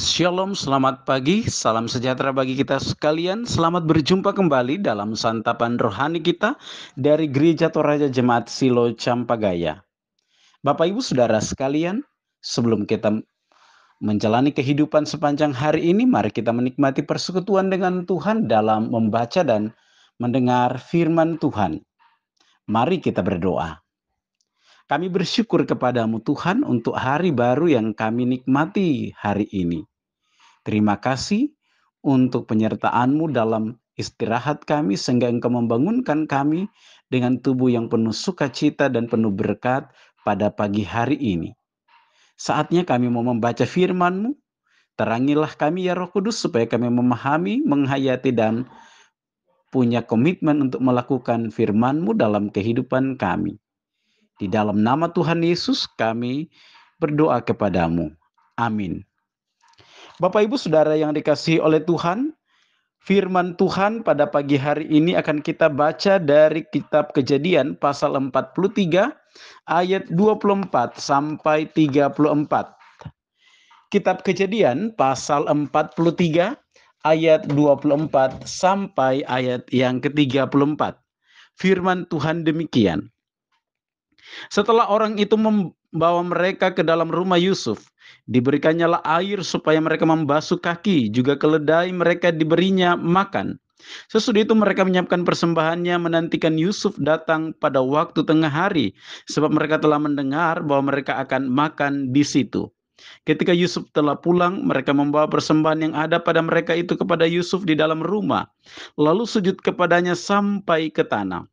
Shalom, selamat pagi, salam sejahtera bagi kita sekalian. Selamat berjumpa kembali dalam santapan rohani kita dari Gereja Toraja Jemaat Silo Campagaya. Bapak Ibu Saudara sekalian, sebelum kita menjalani kehidupan sepanjang hari ini, mari kita menikmati persekutuan dengan Tuhan dalam membaca dan mendengar firman Tuhan. Mari kita berdoa. Kami bersyukur kepadamu Tuhan untuk hari baru yang kami nikmati hari ini. Terima kasih untuk penyertaan-Mu dalam istirahat kami sehingga Engkau membangunkan kami dengan tubuh yang penuh sukacita dan penuh berkat pada pagi hari ini. Saatnya kami mau membaca firman-Mu, terangilah kami ya Roh Kudus supaya kami memahami, menghayati dan punya komitmen untuk melakukan firman-Mu dalam kehidupan kami. Di dalam nama Tuhan Yesus kami berdoa kepadamu. Amin. Bapak Ibu Saudara yang dikasihi oleh Tuhan, firman Tuhan pada pagi hari ini akan kita baca dari kitab Kejadian pasal 43 ayat 24 sampai 34. Kitab Kejadian pasal 43 ayat 24 sampai ayat yang ke-34. Firman Tuhan demikian. Setelah orang itu membawa mereka ke dalam rumah Yusuf, diberikannya air supaya mereka membasuh kaki, juga keledai mereka diberinya makan. Sesudah itu mereka menyiapkan persembahannya, menantikan Yusuf datang pada waktu tengah hari, sebab mereka telah mendengar bahwa mereka akan makan di situ. Ketika Yusuf telah pulang, mereka membawa persembahan yang ada pada mereka itu kepada Yusuf di dalam rumah, lalu sujud kepadanya sampai ke tanah.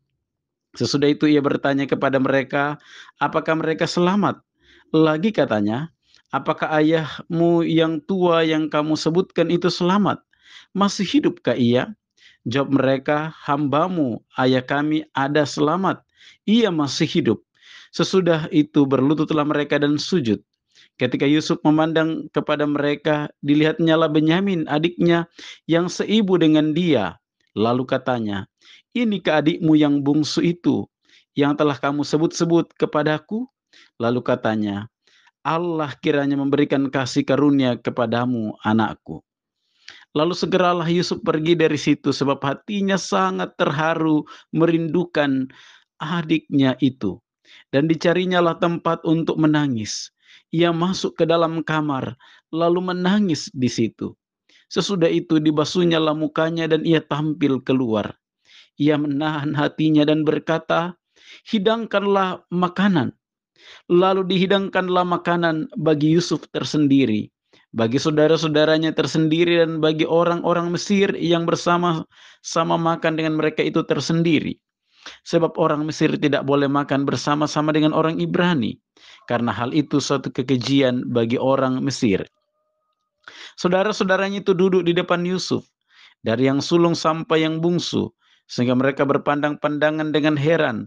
Sesudah itu ia bertanya kepada mereka, apakah mereka selamat? Lagi katanya, apakah ayahmu yang tua yang kamu sebutkan itu selamat? Masih hidupkah ia? Jawab mereka, hambamu, ayah kami ada selamat. Ia masih hidup. Sesudah itu berlututlah mereka dan sujud. Ketika Yusuf memandang kepada mereka, dilihatnyalah Benyamin adiknya yang seibu dengan dia. Lalu katanya, inikah adikmu yang bungsu itu, yang telah kamu sebut-sebut kepadaku? Lalu katanya, Allah kiranya memberikan kasih karunia kepadamu, anakku. Lalu segeralah Yusuf pergi dari situ, sebab hatinya sangat terharu merindukan adiknya itu. Dan dicarinyalah tempat untuk menangis. Ia masuk ke dalam kamar, lalu menangis di situ. Sesudah itu dibasuhnyalah mukanya dan ia tampil keluar. Ia menahan hatinya dan berkata, hidangkanlah makanan. Lalu dihidangkanlah makanan bagi Yusuf tersendiri, bagi saudara-saudaranya tersendiri, dan bagi orang-orang Mesir yang bersama-sama makan dengan mereka itu tersendiri. Sebab orang Mesir tidak boleh makan bersama-sama dengan orang Ibrani, karena hal itu suatu kekejian bagi orang Mesir. Saudara-saudaranya itu duduk di depan Yusuf, dari yang sulung sampai yang bungsu, sehingga mereka berpandang-pandangan dengan heran.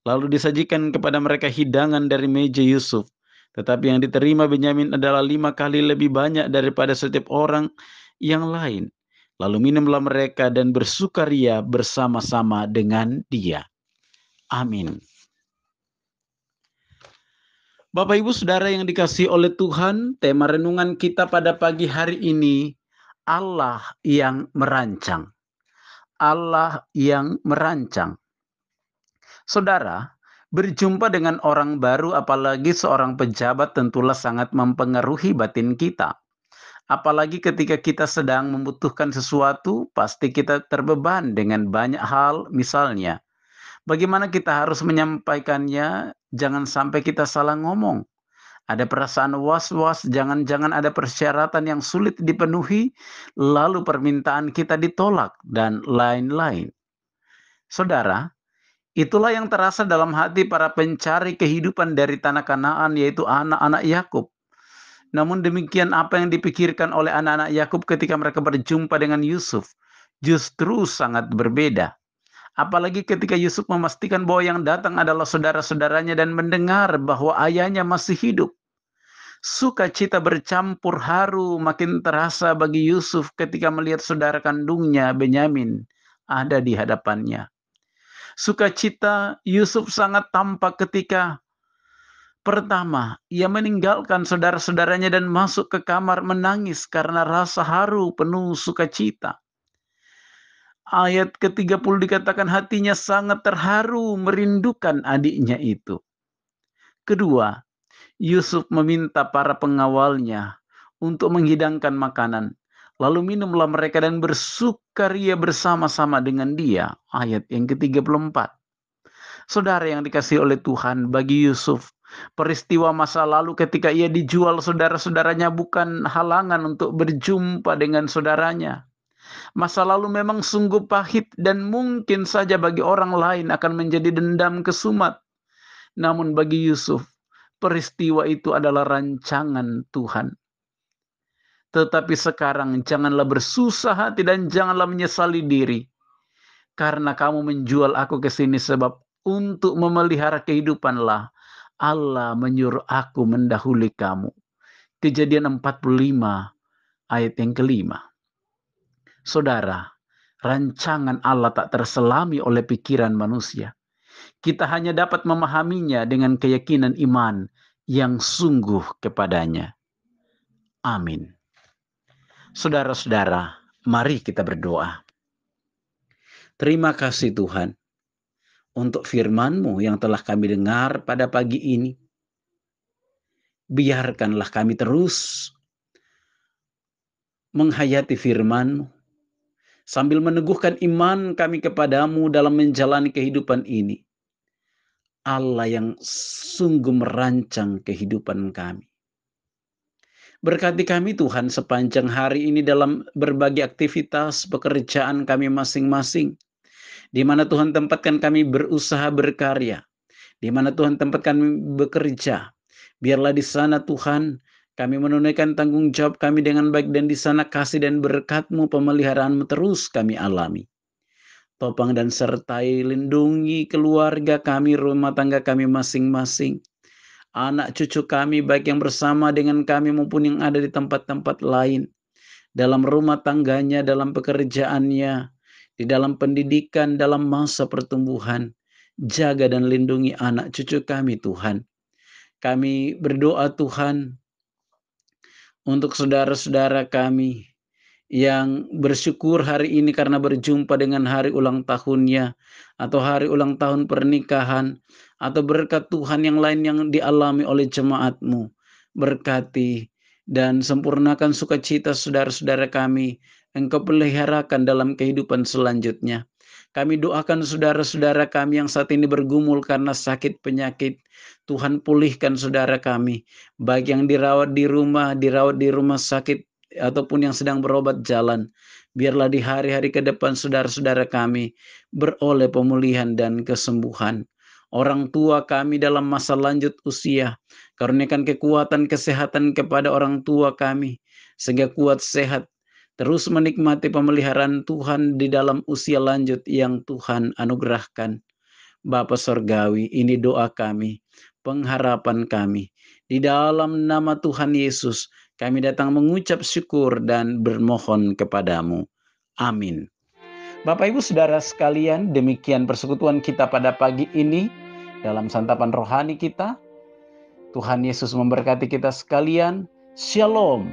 Lalu disajikan kepada mereka hidangan dari meja Yusuf. Tetapi yang diterima Benyamin adalah 5 kali lebih banyak daripada setiap orang yang lain. Lalu minumlah mereka dan bersukaria bersama-sama dengan dia. Amin. Bapak Ibu Saudara yang dikasihi oleh Tuhan, tema renungan kita pada pagi hari ini, Allah yang merancang. Allah yang merancang. Saudara, berjumpa dengan orang baru, apalagi seorang pejabat, tentulah sangat mempengaruhi batin kita. Apalagi ketika kita sedang membutuhkan sesuatu, pasti kita terbeban dengan banyak hal. Misalnya, bagaimana kita harus menyampaikannya, jangan sampai kita salah ngomong. Ada perasaan was-was, jangan-jangan ada persyaratan yang sulit dipenuhi, lalu permintaan kita ditolak, dan lain-lain. Saudara, itulah yang terasa dalam hati para pencari kehidupan dari tanah Kanaan, yaitu anak-anak Yakub. Namun demikian, apa yang dipikirkan oleh anak-anak Yakub ketika mereka berjumpa dengan Yusuf justru sangat berbeda. Apalagi ketika Yusuf memastikan bahwa yang datang adalah saudara-saudaranya dan mendengar bahwa ayahnya masih hidup. Sukacita bercampur haru makin terasa bagi Yusuf ketika melihat saudara kandungnya Benyamin ada di hadapannya. Sukacita Yusuf sangat tampak ketika Pertama, ia meninggalkan saudara-saudaranya dan masuk ke kamar menangis karena rasa haru penuh sukacita. Ayat ke-30 dikatakan hatinya sangat terharu merindukan adiknya itu. Kedua, Yusuf meminta para pengawalnya untuk menghidangkan makanan. Lalu minumlah mereka dan bersukaria bersama-sama dengan dia. Ayat yang ke-34. Saudara yang dikasihi oleh Tuhan, bagi Yusuf, peristiwa masa lalu ketika ia dijual saudara-saudaranya bukan halangan untuk berjumpa dengan saudaranya. Masa lalu memang sungguh pahit dan mungkin saja bagi orang lain akan menjadi dendam kesumat. Namun bagi Yusuf, peristiwa itu adalah rancangan Tuhan. Tetapi sekarang janganlah bersusah hati dan janganlah menyesali diri. Karena kamu menjual aku ke sini sebab untuk memelihara kehidupanlah Allah menyuruh aku mendahului kamu. Kejadian 45 ayat yang kelima. Saudara, rancangan Allah tak terselami oleh pikiran manusia. Kita hanya dapat memahaminya dengan keyakinan iman yang sungguh kepadanya. Amin. Saudara-saudara, mari kita berdoa. Terima kasih Tuhan untuk firman-Mu yang telah kami dengar pada pagi ini. Biarkanlah kami terus menghayati firman-Mu sambil meneguhkan iman kami kepadamu dalam menjalani kehidupan ini. Allah yang sungguh merancang kehidupan kami. Berkati kami Tuhan sepanjang hari ini dalam berbagai aktivitas pekerjaan kami masing-masing. Di mana Tuhan tempatkan kami berusaha berkarya. Di mana Tuhan tempatkan kami bekerja. Biarlah di sana Tuhan kami menunaikan tanggung jawab kami dengan baik dan di sana kasih dan berkat-Mu, pemeliharaan-Mu terus kami alami. Topang dan sertai lindungi keluarga kami, rumah tangga kami masing-masing. Anak cucu kami baik yang bersama dengan kami maupun yang ada di tempat-tempat lain. Dalam rumah tangganya, dalam pekerjaannya, di dalam pendidikan, dalam masa pertumbuhan. Jaga dan lindungi anak cucu kami Tuhan. Kami berdoa Tuhan untuk saudara-saudara kami yang bersyukur hari ini karena berjumpa dengan hari ulang tahunnya atau hari ulang tahun pernikahan atau berkat Tuhan yang lain yang dialami oleh jemaat-Mu. Berkati dan sempurnakan sukacita saudara-saudara kami. Engkau peliharakan dalam kehidupan selanjutnya. Kami doakan saudara-saudara kami yang saat ini bergumul karena sakit penyakit. Tuhan pulihkan saudara kami. Baik yang dirawat di rumah sakit ataupun yang sedang berobat jalan. Biarlah di hari-hari ke depan saudara-saudara kami beroleh pemulihan dan kesembuhan. Orang tua kami dalam masa lanjut usia, karuniakan kekuatan kesehatan kepada orang tua kami, sehingga kuat sehat, terus menikmati pemeliharaan Tuhan di dalam usia lanjut yang Tuhan anugerahkan. Bapa Sorgawi, ini doa kami, pengharapan kami. Di dalam nama Tuhan Yesus, kami datang mengucap syukur dan bermohon kepadamu. Amin. Bapak Ibu Saudara sekalian, demikian persekutuan kita pada pagi ini dalam santapan rohani kita. Tuhan Yesus memberkati kita sekalian. Shalom.